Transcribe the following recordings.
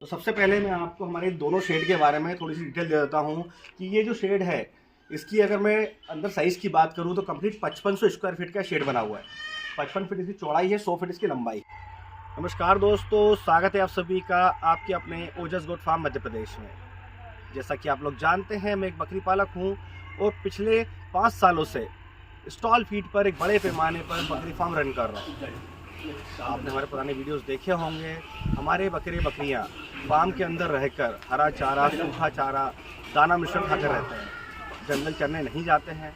तो सबसे पहले मैं आपको हमारे दोनों शेड के बारे में थोड़ी सी डिटेल दे देता हूँ कि ये जो शेड है इसकी अगर मैं अंदर साइज़ की बात करूँ तो कंप्लीट 5500 स्क्वायर फीट का शेड बना हुआ है। 55 फीट इसकी चौड़ाई है, 100 फीट इसकी लंबाई। नमस्कार दोस्तों, स्वागत है आप सभी का आपके अपने ओजस गोट फार्म मध्य प्रदेश में। जैसा कि आप लोग जानते हैं, मैं एक बकरी पालक हूँ और पिछले 5 सालों से स्टॉल फीड पर एक बड़े पैमाने पर बकरी फार्म रन कर रहा हूँ। आपने हमारे पुराने वीडियोस देखे होंगे। हमारे बकरियां फार्म के अंदर रहकर हरा चारा, सूखा चारा, दाना मिश्रण खाकर रहते हैं, जंगल चरने नहीं जाते हैं।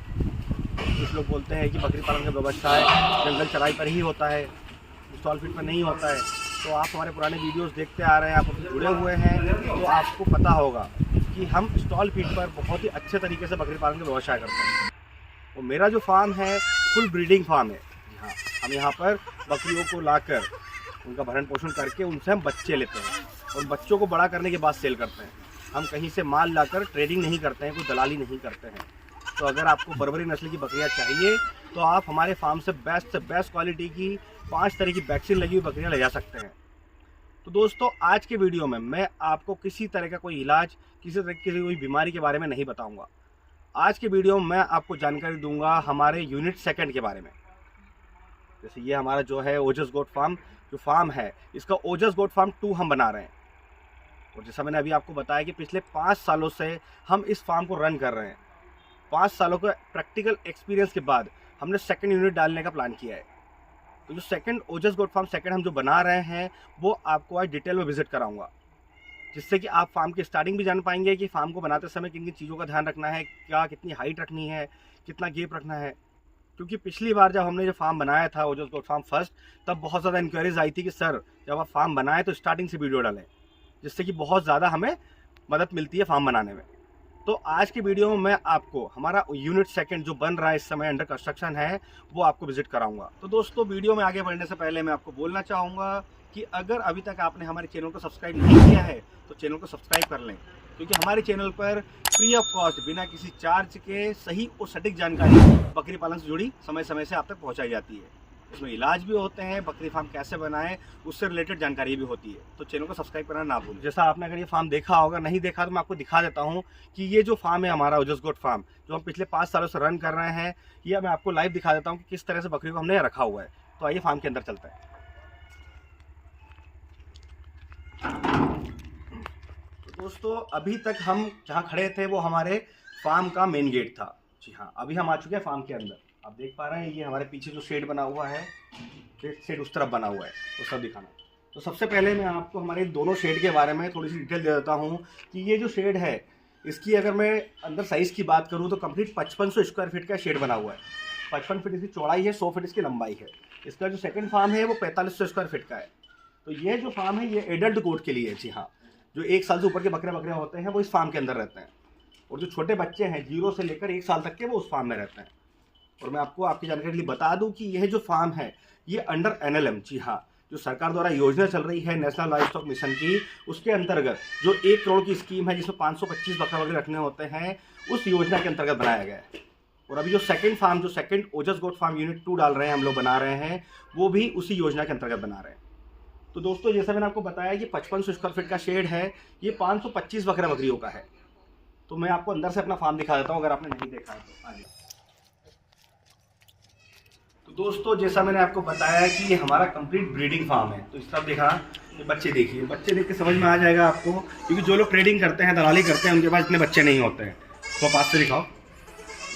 कुछ लोग बोलते हैं कि बकरी पालन का व्यवसाय जंगल चराई पर ही होता है, स्टॉल फीड पर नहीं होता है। तो आप हमारे पुराने वीडियोस देखते आ रहे हैं, आप उससे जुड़े हुए हैं, तो आपको पता होगा कि हम स्टॉल फीड पर बहुत ही अच्छे तरीके से बकरी पालन का व्यवसाय करते हैं। और मेरा जो फार्म है फुल ब्रीडिंग फार्म है। हाँ, हम यहाँ पर बकरियों को लाकर उनका भरण पोषण करके उनसे हम बच्चे लेते हैं और बच्चों को बड़ा करने के बाद सेल करते हैं। हम कहीं से माल लाकर ट्रेडिंग नहीं करते हैं, कोई दलाली नहीं करते हैं। तो अगर आपको बर्बरी नस्ल की बकरियां चाहिए तो आप हमारे फार्म से बेस्ट क्वालिटी की 5 तरह की वैक्सीन लगी हुई बकरियां ले जा सकते हैं। तो दोस्तों, आज के वीडियो में मैं आपको किसी तरह का कोई इलाज, किसी तरह की कोई बीमारी के बारे में नहीं बताऊँगा। आज के वीडियो में मैं आपको जानकारी दूँगा हमारे यूनिट सेकेंड के बारे में। जैसे ये हमारा जो है ओजस गोट फार्म जो फार्म है, इसका ओजस गोट फार्म 2 हम बना रहे हैं। और जैसा मैंने अभी आपको बताया कि पिछले 5 सालों से हम इस फार्म को रन कर रहे हैं। 5 सालों के प्रैक्टिकल एक्सपीरियंस के बाद हमने सेकंड यूनिट डालने का प्लान किया है। तो जो सेकंड ओजस गोट फार्म सेकंड हम जो बना रहे हैं वो आपको आज डिटेल में विजिट कराऊंगा, जिससे कि आप फार्म की स्टार्टिंग भी जान पाएंगे कि फार्म को बनाते समय किन किन चीज़ों का ध्यान रखना है, क्या कितनी हाइट रखनी है, कितना गेप रखना है। क्योंकि पिछली बार जब हमने जो फार्म बनाया था ओजस गोट फार्म फर्स्ट, तब बहुत ज़्यादा इंक्वायरीज आई थी कि सर जब आप फार्म बनाएं तो स्टार्टिंग से वीडियो डालें, जिससे कि बहुत ज़्यादा हमें मदद मिलती है फार्म बनाने में। तो आज की वीडियो में मैं आपको हमारा यूनिट सेकंड जो बन रहा है, इस समय अंडर कंस्ट्रक्शन है, वो आपको विजिट कराऊंगा। तो दोस्तों, वीडियो में आगे बढ़ने से पहले मैं आपको बोलना चाहूँगा कि अगर अभी तक आपने हमारे चैनल को सब्सक्राइब नहीं किया है तो चैनल को सब्सक्राइब कर लें, क्योंकि हमारे चैनल पर फ्री ऑफ कॉस्ट, बिना किसी चार्ज के सही और सटीक जानकारी बकरी पालन से जुड़ी समय समय से आप तक पहुंचाई जाती है। इसमें इलाज भी होते हैं, बकरी फार्म कैसे बनाएं उससे रिलेटेड जानकारी भी होती है। तो चैनल को सब्सक्राइब करना ना भूलें। जैसा आपने अगर ये फार्म देखा होगा, नहीं देखा तो मैं आपको दिखा देता हूँ कि ये जो फार्म है हमारा ओजस गोट फार्म, जो हम पिछले 5 सालों से रन कर रहे हैं, ये मैं आपको लाइव दिखा देता हूँ कि किस तरह से बकरी को हमने रखा हुआ है। तो आइए फार्म के अंदर चलते हैं। दोस्तों, अभी तक हम जहाँ खड़े थे वो हमारे फार्म का मेन गेट था। जी हाँ, अभी हम आ चुके हैं फार्म के अंदर। आप देख पा रहे हैं ये हमारे पीछे जो शेड बना हुआ है, शेड उस तरफ बना हुआ है, तो सब दिखाना। तो सबसे पहले मैं आपको हमारे दोनों शेड के बारे में थोड़ी सी डिटेल दे देता हूँ कि ये जो शेड है इसकी अगर मैं अंदर साइज़ की बात करूँ तो कंप्लीट 5500 स्क्वायर फीट का शेड बना हुआ है। 55 फीट इसकी चौड़ाई है, 100 फीट इसकी लंबाई है। इसका जो सेकेंड फार्म है वो 4500 स्क्वायर फीट का है। तो ये जो फार्म है ये एडल्ट गोट के लिए है। जी हाँ, जो 1 साल से ऊपर के बकरे होते हैं वो इस फार्म के अंदर रहते हैं, और जो छोटे बच्चे हैं 0 से लेकर 1 साल तक के वो उस फार्म में रहते हैं। और मैं आपको आपकी जानकारी के लिए बता दूं कि यह जो फार्म है ये अंडर NLM, जी हाँ, जो सरकार द्वारा योजना चल रही है नेशनल लाइव स्टॉक मिशन की, उसके अंतर्गत जो 1 करोड़ की स्कीम है जिसमें 525 बकरे रखने होते हैं, उस योजना के अंतर्गत बनाया गया है। और अभी जो सेकंड फार्म, जो सेकंड ओजस गोट फार्म यूनिट 2 डाल रहे हैं, हम लोग बना रहे हैं, वो भी उसी योजना के अंतर्गत बना रहे हैं। तो दोस्तों, जैसा मैंने आपको बताया कि 5500 स्क्वायर फीट का शेड है, ये 525 बकरियों का है। तो मैं आपको अंदर से अपना फार्म दिखा देता हूँ अगर आपने नहीं देखा है तो। आगे तो दोस्तों, जैसा मैंने आपको बताया कि ये हमारा कंप्लीट ब्रीडिंग फार्म है। तो इस तरफ देखा, ये बच्चे देखिए, बच्चे देख के समझ में आ जाएगा आपको, क्योंकि जो लोग ट्रेडिंग करते हैं, दलाली करते हैं, उनके पास इतने बच्चे नहीं होते हैं। तो पास से दिखाओ,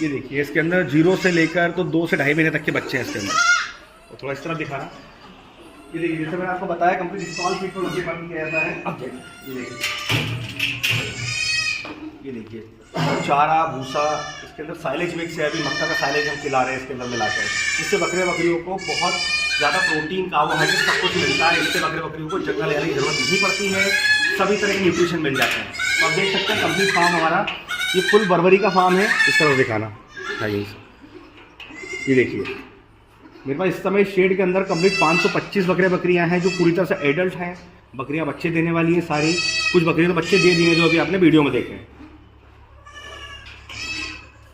ये देखिए, इसके अंदर 0 से लेकर तो 2 से 2.5 महीने तक के बच्चे हैं इसके अंदर। और थोड़ा इस तरफ दिखाना, ये देखिए, जैसे मैंने आपको बताया कंप्लीट स्टॉल फीड पर उनके बंद किया जाता है। अब देखिए, ये देखिए चारा भूसा, इसके अंदर साइलेज मिक्स है, अभी मक्का का साइलेज हम खिला रहे हैं इसके अंदर मिलाकर, जिससे बकरियों को बहुत ज़्यादा प्रोटीन, कार्बोहाइड्रेट सब कुछ मिलता है। इससे बकरियों को जंगल जाने की जरूरत नहीं पड़ती है, सभी तरह के न्यूट्रिशन मिल जाते हैं। तो आप देख सकते हैं कंप्लीट फार्म हमारा ये फुल बर्बरी का फार्म है। इस तरह दिखाना, ये देखिए, मेरे पास इस समय शेड के अंदर कंप्लीट 525 बकरियां हैं जो पूरी तरह से एडल्ट हैं। बकरियां बच्चे देने वाली हैं सारी, कुछ बकरियां तो बच्चे दे दिए जो अभी आपने वीडियो में देखे हैं।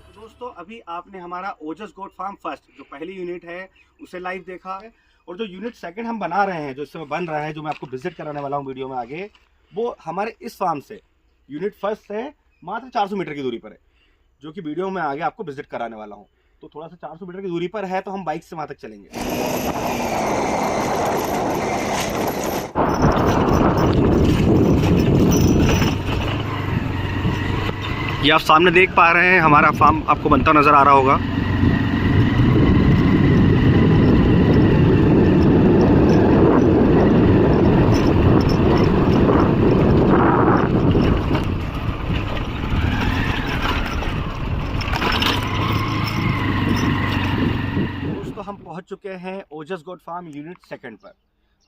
तो दोस्तों, अभी आपने हमारा ओजस गोट फार्म फर्स्ट जो पहली यूनिट है उसे लाइव देखा है, और जो यूनिट सेकंड हम बना रहे हैं, जो इस समय बन रहा है, जो मैं आपको विजिट कराने वाला हूँ वीडियो में आगे, वो हमारे इस फार्म से यूनिट फर्स्ट से मात्र 400 मीटर की दूरी पर है, जो कि वीडियो में आगे आपको विजिट कराने वाला हूँ। तो थोड़ा सा 400 मीटर की दूरी पर है, तो हम बाइक से वहाँ तक चलेंगे। ये आप सामने देख पा रहे हैं, हमारा फार्म आपको बनता नज़र आ रहा होगा। दोस्तों हम पहुंच चुके हैं ओजस गोट फार्म यूनिट सेकंड पर।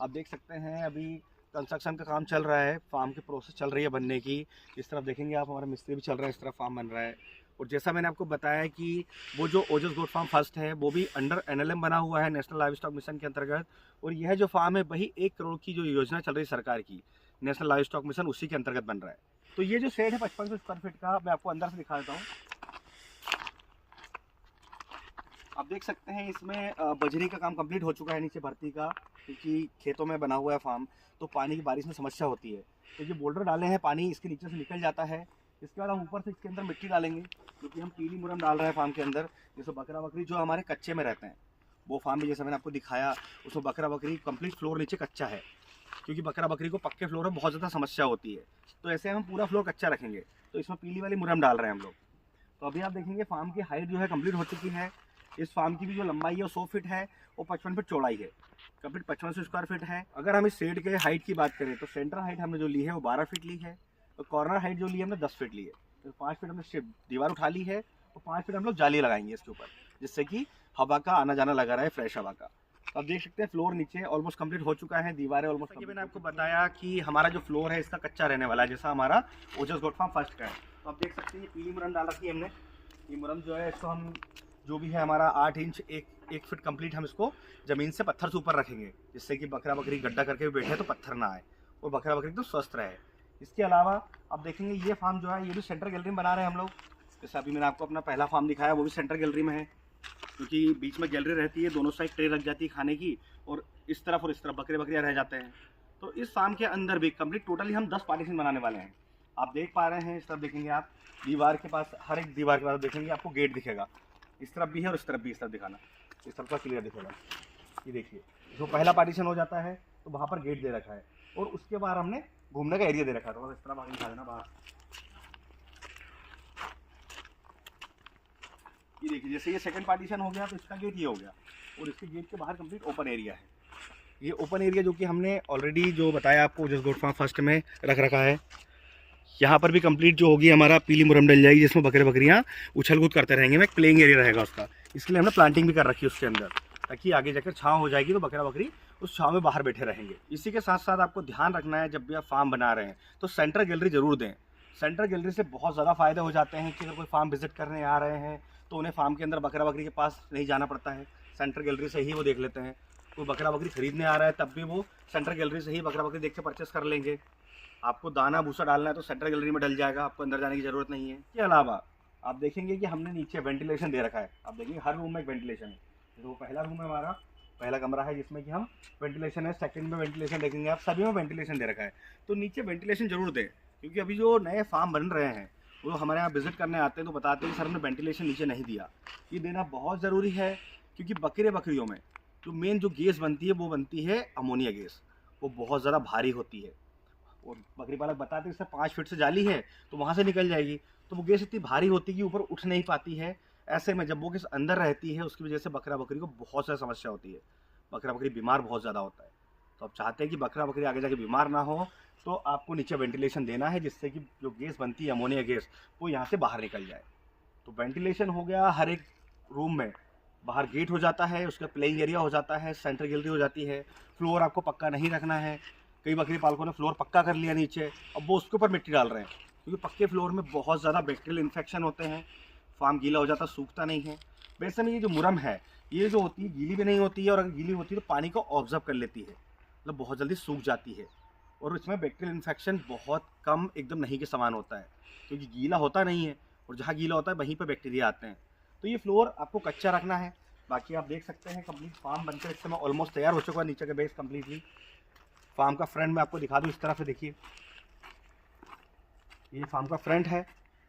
आप देख सकते हैं अभी कंस्ट्रक्शन का काम चल रहा है, फार्म की प्रोसेस चल रही है बनने की। इस तरफ देखेंगे आप, हमारा मिस्त्री भी चल रहा है, इस तरफ फार्म बन रहा है। और जैसा मैंने आपको बताया कि वो जो ओजस गोट फार्म फर्स्ट है वो भी अंडर NLM बना हुआ है, नेशनल लाइव स्टॉक मिशन के अंतर्गत। और यह जो फार्म है वही 1 करोड़ की जो योजना चल रही है सरकार की, नेशनल लाइव स्टॉक मिशन, उसी के अंतर्गत बन रहा है। तो ये जो शेड है 5500 स्क्वायर फीट का, मैं आपको अंदर से दिखा देता हूँ। आप देख सकते हैं इसमें बजरी का काम कंप्लीट हो चुका है, नीचे भर्ती का, क्योंकि खेतों में बना हुआ है फार्म, तो पानी की बारिश में समस्या होती है। तो ये बोल्डर डाले हैं, पानी इसके नीचे से निकल जाता है। इसके बाद हम ऊपर से इसके अंदर मिट्टी डालेंगे, क्योंकि हम पीली मुरम डाल रहे हैं फार्म के अंदर। जैसे बकरा बकरी जो हमारे कच्चे में रहते हैं, वो फार्म में जैसे मैंने आपको दिखाया, उसमें बकरा बकरी कंप्लीट फ्लोर नीचे कच्चा है, क्योंकि बकरा बकरी को पक्के फ्लोर में बहुत ज़्यादा समस्या होती है। तो ऐसे हम पूरा फ्लोर कच्चा रखेंगे, तो इसमें पीली वाली मुरम डाल रहे हैं हम लोग। तो अभी आप देखेंगे फार्म की हाइट जो है कंप्लीट हो चुकी है। इस फार्म की भी जो लंबाई है वो 100 फीट है और 55 फीट चौड़ाई है, कंप्लीट 5500 स्क्वायर फीट है। अगर हम इस शेड के हाइट की बात करें तो सेंटर हाइट हमने जो ली है वो 12 फीट ली है, और कॉर्नर हाइट जो ली है हमने 10 फीट ली है। तो 5 फीट हमने दीवार उठा ली है, और 5 फीट हम लोग जाली लगाएंगे इसके ऊपर, जिससे कि हवा का आना जाना लगा रहा है, फ्रेश हवा का। तो आप देख सकते हैं फ्लोर नीचे ऑलमोस्ट कंप्लीट हो चुका है, दीवारें ऑलमोस्ट। मैंने आपको बताया कि हमारा जो फ्लोर है इसका कच्चा रहने वाला है, जैसा हमारा ओजस गोट फार्म फर्स्ट का है। तो आप देख सकते हैं ये पीली मुरम डाल रखी है हमने। ये मुरम जो है इसको हम जो भी है हमारा 8 इंच 1 फीट कंप्लीट हम इसको ज़मीन से पत्थर से ऊपर रखेंगे, जिससे कि बकरा बकरी गड्ढा करके बैठे तो पत्थर ना आए और बकरा बकरी तो स्वस्थ रहे। इसके अलावा आप देखेंगे ये फार्म जो है ये भी सेंटर गैलरी में बना रहे हैं हम लोग। जैसे अभी मैंने आपको अपना पहला फार्म दिखाया, वो भी सेंटर गैलरी में है, क्योंकि बीच में गैलरी रहती है, दोनों साइड ट्रे रख जाती है खाने की, और इस तरफ बकरे बकरियाँ रह जाते हैं। तो इस फार्म के अंदर भी कंप्लीट टोटली हम 10 पार्टीशन बनाने वाले हैं। आप देख पा रहे हैं, इस तरफ देखेंगे आप, दीवार के पास, हर एक दीवार के पास देखेंगे आपको गेट दिखेगा। इस तरफ भी है और इस तरफ भी, इस तरफ दिखाना, इस तरफ का क्लियर दिखेगा। ये देखिए, जो पहला पार्टीशन हो जाता है तो वहाँ पर गेट दे रखा है, और उसके बाद हमने घूमने का एरिया दे रखा है। तो इस तरफ आगे दिखा देना बाहर। ये देखिए, जैसे ये सेकंड पार्टीशन हो गया तो इसका गेट ये हो गया, और इसके गेट के बाहर कंप्लीट ओपन एरिया है। ये ओपन एरिया जो कि हमने ऑलरेडी जो बताया आपको ओजस गोट फार्म फर्स्ट में रख रखा है। यहाँ पर भी कंप्लीट जो होगी हमारा पीली मुरम डल जाएगी, जिसमें बकरे बकरियाँ उछल कूद करते रहेंगे। एक प्लेइंग एरिया रहेगा उसका, इसके लिए हमने प्लांटिंग भी कर रखी है उसके अंदर, ताकि आगे जाकर छाँव हो जाएगी तो बकरा बकरी उस छाँव में बाहर बैठे रहेंगे। इसी के साथ साथ आपको ध्यान रखना है, जब भी आप फार्म बना रहे हैं तो सेंटर गैलरी जरूर दें। सेंटर गैलरी से बहुत ज़्यादा फ़ायदे हो जाते हैं कि अगर कोई फार्म विजिट करने आ रहे हैं तो उन्हें फार्म के अंदर बकरा बकरी के पास नहीं जाना पड़ता है, सेंटर गैलरी से ही वो देख लेते हैं। कोई बकरा बकरी खरीदने आ रहा है तब भी वो सेंटर गैलरी से ही बकरा बकरी देख के परचेस कर लेंगे। आपको दाना भूसा डालना है तो सेंटर गैलरी में डल जाएगा, आपको अंदर जाने की ज़रूरत नहीं है। इसके अलावा आप देखेंगे कि हमने नीचे वेंटिलेशन दे रखा है। आप देखेंगे हर रूम में एक वेंटिलेशन है। तो वो पहला रूम है हमारा, पहला कमरा है जिसमें कि हम वेंटिलेशन है, सेकंड में वेंटिलेशन देखेंगे आप, सभी में वेंटिलेशन दे रखा है। तो नीचे वेंटिलेशन जरूर दें, क्योंकि अभी जो नए फार्म बन रहे हैं वो हमारे यहाँ विजिट करने आते हैं तो बताते हैं कि सर हमने वेंटिलेशन नीचे नहीं दिया। ये देना बहुत ज़रूरी है, क्योंकि बकरे बकरियों में जो मेन जो गैस बनती है वो बनती है अमोनिया गैस, वो बहुत ज़्यादा भारी होती है। और बकरी पालक बताते हैं इससे 5 फीट से जाली है तो वहाँ से निकल जाएगी, तो वो गैस इतनी भारी होती है कि ऊपर उठ नहीं पाती है। ऐसे में जब वो गैस अंदर रहती है उसकी वजह से बकरा बकरी को बहुत ज़्यादा समस्या होती है, बकरा बकरी बीमार बहुत ज़्यादा होता है। तो आप चाहते हैं कि बकरा बकरी आगे जाके बीमार ना हो, तो आपको नीचे वेंटिलेशन देना है, जिससे कि जो गैस बनती है अमोनिया गैस वो यहाँ से बाहर निकल जाए। तो वेंटिलेशन हो गया हर एक रूम में, बाहर गेट हो जाता है, उसका प्लेइंग एरिया हो जाता है, सेंटर गैलरी हो जाती है। फ्लोर आपको पक्का नहीं रखना है। कई बकरी पालकों ने फ्लोर पक्का कर लिया नीचे, अब वो उसके ऊपर मिट्टी डाल रहे हैं, क्योंकि पक्के फ्लोर में बहुत ज़्यादा बैक्टीरियल इन्फेक्शन होते हैं, फार्म गीला हो जाता, सूखता नहीं है। वैसे में ये जो मुरम है ये जो होती है गीली भी नहीं होती है, और अगर गीली होती है तो पानी को ऑब्जर्व कर लेती है, मतलब बहुत जल्दी सूख जाती है, और इसमें बैक्टीरियल इन्फेक्शन बहुत कम, एकदम नहीं के समान होता है, क्योंकि गीला होता नहीं है, और जहाँ गीला होता है वहीं पर बैक्टीरिया आते हैं। तो ये फ्लोर आपको कच्चा रखना है। बाकी आप देख सकते हैं कंप्लीट फार्म बनकर इस समय ऑलमोस्ट तैयार हो चुका है, नीचे का बेस कम्प्लीटली। फार्म का फ्रंट में आपको दिखा दूँ, इस तरह से देखिए, ये फार्म का फ्रंट है,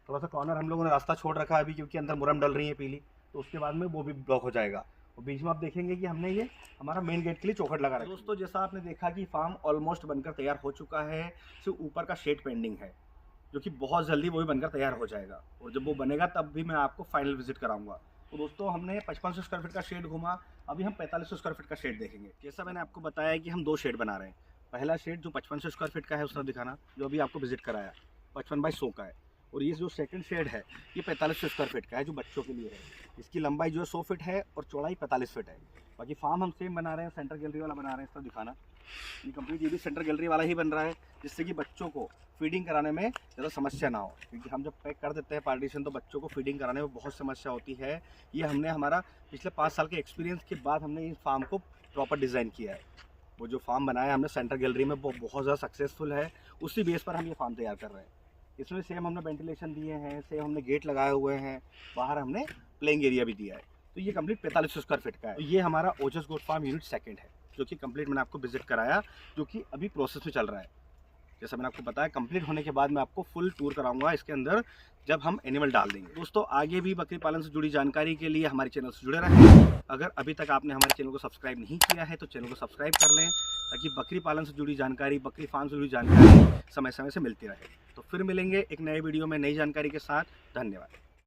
थोड़ा सा कॉर्नर हम लोगों ने रास्ता छोड़ रखा है अभी, क्योंकि अंदर मुरम डल रही है पीली, तो उसके बाद में वो भी ब्लॉक हो जाएगा। और बीच में आप देखेंगे कि हमने ये हमारा मेन गेट के लिए चौखट लगा रखा है। दोस्तों जैसा आपने देखा कि फार्म ऑलमोस्ट बनकर तैयार हो चुका है, सिर्फ ऊपर का शेड पेंडिंग है, जो कि बहुत जल्दी वो भी बनकर तैयार हो जाएगा। और जब वो बनेगा तब भी मैं आपको फाइनल विजिट कराऊंगा। तो दोस्तों हमने 5500 स्क्वायर फीट का शेड घूमा, अभी हम 4500 स्क्वायर फीट का शेड देखेंगे। जैसा मैंने आपको बताया कि हम 2 शेड बना रहे हैं। पहला शेड जो 5500 स्क्वायर फीट का है उसने दिखाना, जो अभी आपको विजिट कराया, 55 बाई 100 का है। और ये जो सेकंड शेड है ये 4500 स्क्वायर फीट का है, जो बच्चों के लिए है। इसकी लंबाई जो है 100 फीट है और चौड़ाई 45 फीट है। बाकी फार्म हम सेम बना रहे हैं, सेंटर गैलरी वाला बना रहे हैं, इसका दिखाना। ये कंप्लीट ये भी सेंटर गैलरी वाला ही बन रहा है, जिससे कि बच्चों को फीडिंग कराने में ज़्यादा समस्या ना हो, क्योंकि हम जब पैक कर देते हैं पार्टीशन तो बच्चों को फीडिंग कराने में बहुत समस्या होती है। ये हमने हमारा पिछले 5 साल के एक्सपीरियंस के बाद हमने इस फार्म को प्रॉपर डिज़ाइन किया है। वो जो फार्म बनाया हमने सेंटर गैलरी में वो बहुत ज़्यादा सक्सेसफुल है, उसी बेस पर हम ये फार्म तैयार कर रहे हैं। इसमें सेम हमने वेंटिलेशन दिए हैं, सेम हमने गेट लगाए हुए हैं, बाहर हमने प्लेइंग एरिया भी दिया है। तो ये कंप्लीट 4500 स्क्वायर फीट का है। तो ये हमारा ओजस गोट फार्म यूनिट सेकंड है, जो कि कंप्लीट मैंने आपको विजिट कराया, जो कि अभी प्रोसेस में चल रहा है। जैसा मैंने आपको बताया, कंप्लीट होने के बाद मैं आपको फुल टूर कराऊंगा इसके अंदर, जब हम एनिमल डाल देंगे। दोस्तों आगे भी बकरी पालन से जुड़ी जानकारी के लिए हमारे चैनल से जुड़े रहें। अगर अभी तक आपने हमारे चैनल को सब्सक्राइब नहीं किया है तो चैनल को सब्सक्राइब कर लें, ताकि बकरी पालन से जुड़ी जानकारी, बकरी फार्म से जुड़ी जानकारी समय समय से मिलती रहे। तो फिर मिलेंगे एक नए वीडियो में नई जानकारी के साथ। धन्यवाद।